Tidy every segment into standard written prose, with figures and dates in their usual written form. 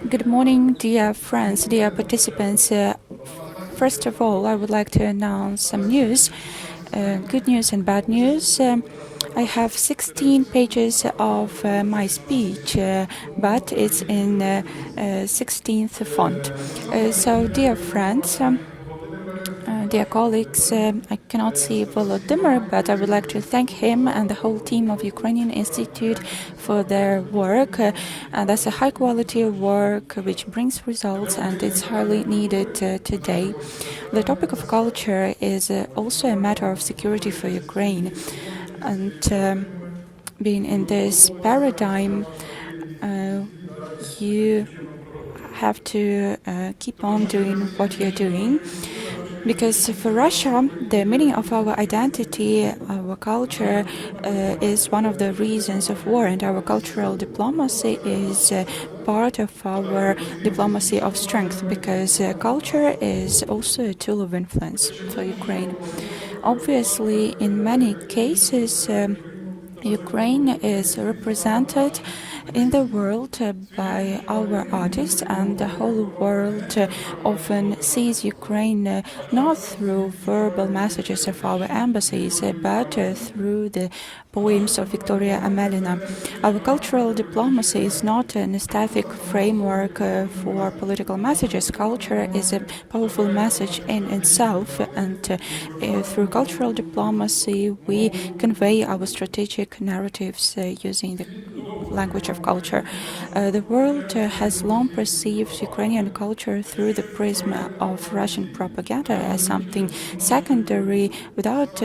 Good morning, dear friends, dear participants. First of all, I would like to announce some news, good news and bad news. I have 16 pages of my speech, but it's in 16th font. Dear friends, dear colleagues, I cannot see Volodymyr, but I would like to thank him and the whole team of Ukrainian Institute for their work. That's a high quality work which brings results, and it's highly needed today. The topic of culture is also a matter of security for Ukraine. And being in this paradigm, you have to keep on doing what you're doing. Because for Russia, the meaning of our identity, our culture, is one of the reasons of war, and our cultural diplomacy is part of our diplomacy of strength, because culture is also a tool of influence for Ukraine. Obviously, in many cases, Ukraine is represented in the world by our artists, and the whole world often sees Ukraine not through verbal messages of our embassies, but through the poems of Victoria Amelina. Our cultural diplomacy is not an aesthetic framework for political messages. Culture is a powerful message in itself, and through cultural diplomacy we convey our strategic narratives using the language of culture. The world has long perceived Ukrainian culture through the prism of Russian propaganda as something secondary, without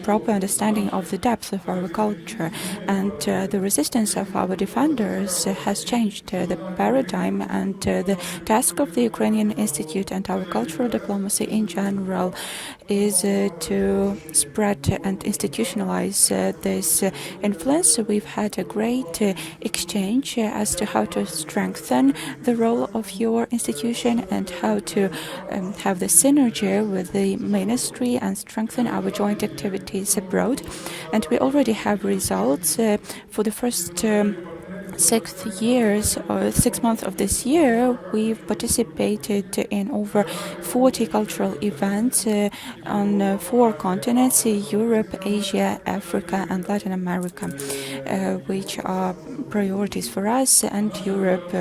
proper understanding of the depth of our culture. And the resistance of our defenders has changed the paradigm, and the task of the Ukrainian Institute and our cultural diplomacy in general is to spread and institutionalize this influence. We've had a great exchange as to how to strengthen the role of your institution and how to have the synergy with the ministry and strengthen our joint activities abroad. And we already have results for the first 6 months of this year. We've participated in over 40 cultural events on 4 continents: Europe, Asia, Africa, and Latin America, which are priorities for us, and Europe,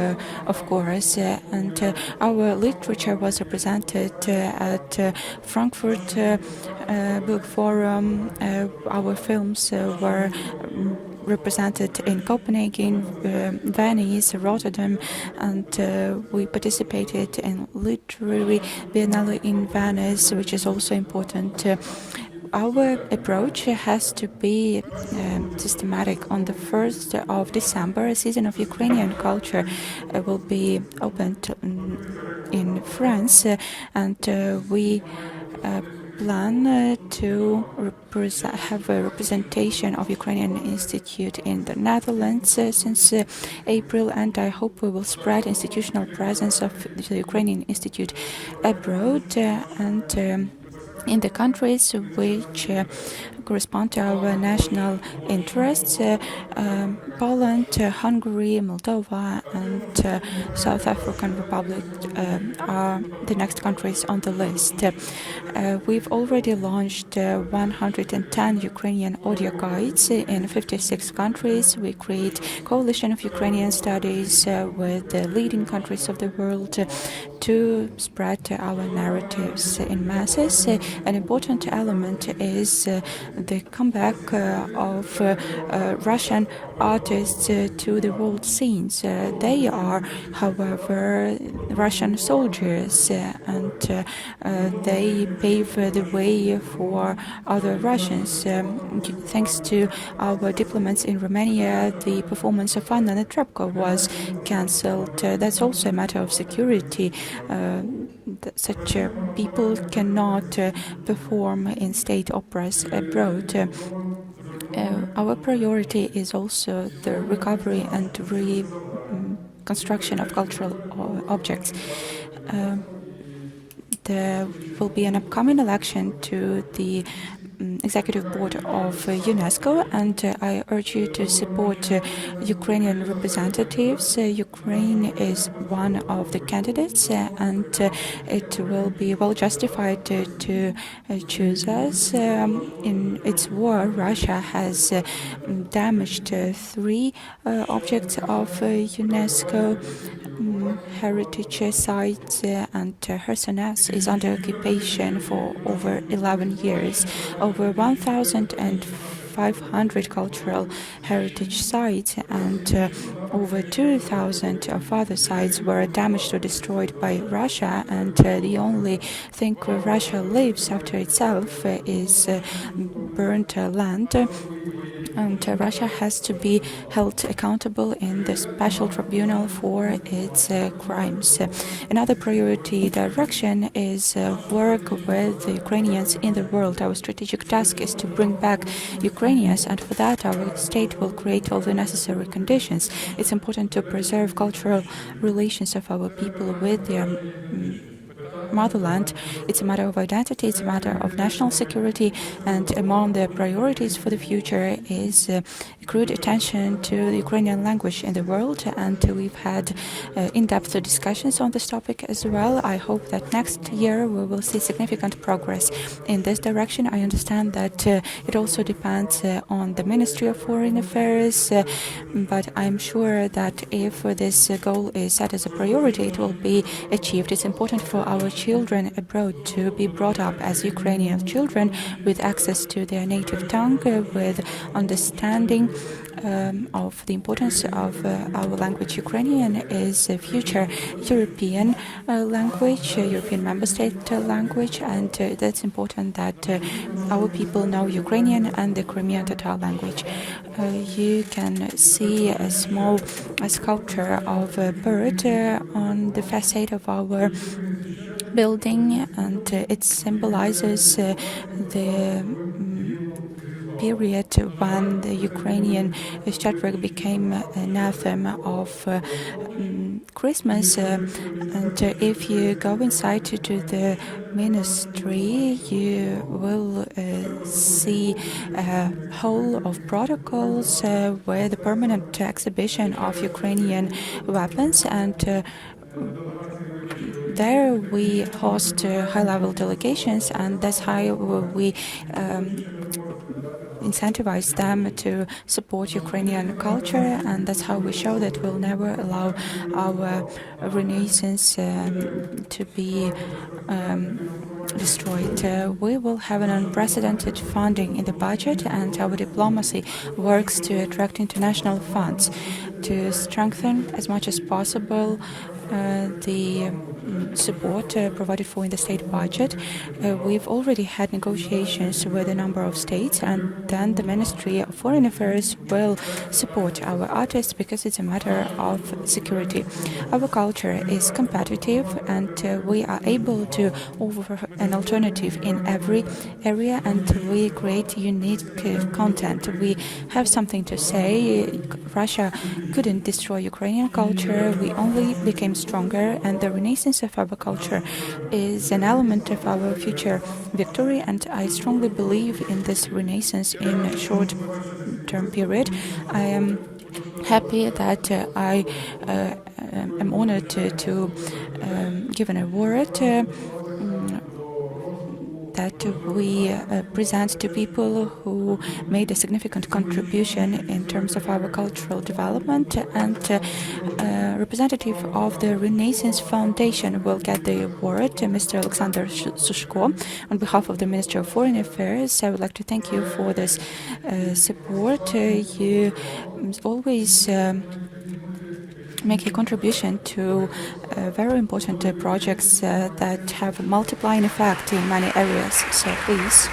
of course. And our literature was represented at Frankfurt Book Forum. Our films were represented in Copenhagen, Venice, Rotterdam, and we participated in Literary Biennale in Venice, which is also important. Our approach has to be systematic. On the 1st of December, a season of Ukrainian culture will be opened in France, and we plan to have a representation of Ukrainian Institute in the Netherlands since April, and I hope we will spread institutional presence of the Ukrainian Institute abroad and in the countries which correspond to our national interests. Poland, Hungary, Moldova, and South African Republic are the next countries on the list. We've already launched 110 Ukrainian audio guides in 56 countries. We create coalition of Ukrainian studies with the leading countries of the world to spread our narratives in masses. An important element is the comeback of Russian artists to the world scenes. They are, however, Russian soldiers, and they pave the way for other Russians. Thanks to our diplomats in Romania, the performance of Anna Netrebko was cancelled. That's also a matter of security. Such people cannot perform in state operas abroad. Our priority is also the recovery and reconstruction of cultural objects. There will be an upcoming election to the executive board of UNESCO, and I urge you to support Ukrainian representatives. Ukraine is one of the candidates, and it will be well justified to choose us. In its war, Russia has damaged three objects of UNESCO heritage sites, and Kherson is under occupation for over 11 years. Over 1,500 cultural heritage sites and over 2,000 of other sites were damaged or destroyed by Russia, and the only thing Russia leaves after itself is burnt land. And Russia has to be held accountable in the special tribunal for its crimes. Another priority direction is work with the Ukrainians in the world. Our strategic task is to bring back Ukrainians, and for that our state will create all the necessary conditions. It's important to preserve cultural relations of our people with their motherland. It's a matter of identity, it's a matter of national security, and among the priorities for the future is accrued attention to the Ukrainian language in the world, and we've had in-depth discussions on this topic as well. I hope that next year we will see significant progress in this direction. I understand that it also depends on the Ministry of Foreign Affairs, but I'm sure that if this goal is set as a priority, it will be achieved. It's important for our children abroad to be brought up as Ukrainian children with access to their native tongue, with understanding of the importance of our language. Ukrainian is a future European language, European member state language, and that's important that our people know Ukrainian and the Crimean Tatar language. You can see a small sculpture of a bird on the facade of our building, and it symbolizes the period when the Ukrainian Shadrek became an anthem of Christmas. And if you go inside to the ministry, you will see a whole of protocols with a permanent exhibition of Ukrainian weapons, and there we host high-level delegations, and that's how we incentivize them to support Ukrainian culture, and that's how we show that we'll never allow our Renaissance to be destroyed. We will have an unprecedented funding in the budget, and our diplomacy works to attract international funds to strengthen as much as possible the support provided for in the state budget. We've already had negotiations with a number of states, and then the Ministry of Foreign Affairs will support our artists because it's a matter of security. Our culture is competitive, and we are able to offer an alternative in every area, and we create unique content. We have something to say. Russia couldn't destroy Ukrainian culture. We only became stronger, and the renaissance of our culture is an element of our future victory, and I strongly believe in this renaissance in a short-term period. I am happy that I am honored to give an award that we present to people who made a significant contribution in terms of our cultural development, and representative of the Renaissance Foundation will get the award, Mr. Alexander Sushko. On behalf of the Ministry of Foreign Affairs, I would like to thank you for this support. You always make a contribution to very important projects that have a multiplying effect in many areas. So please.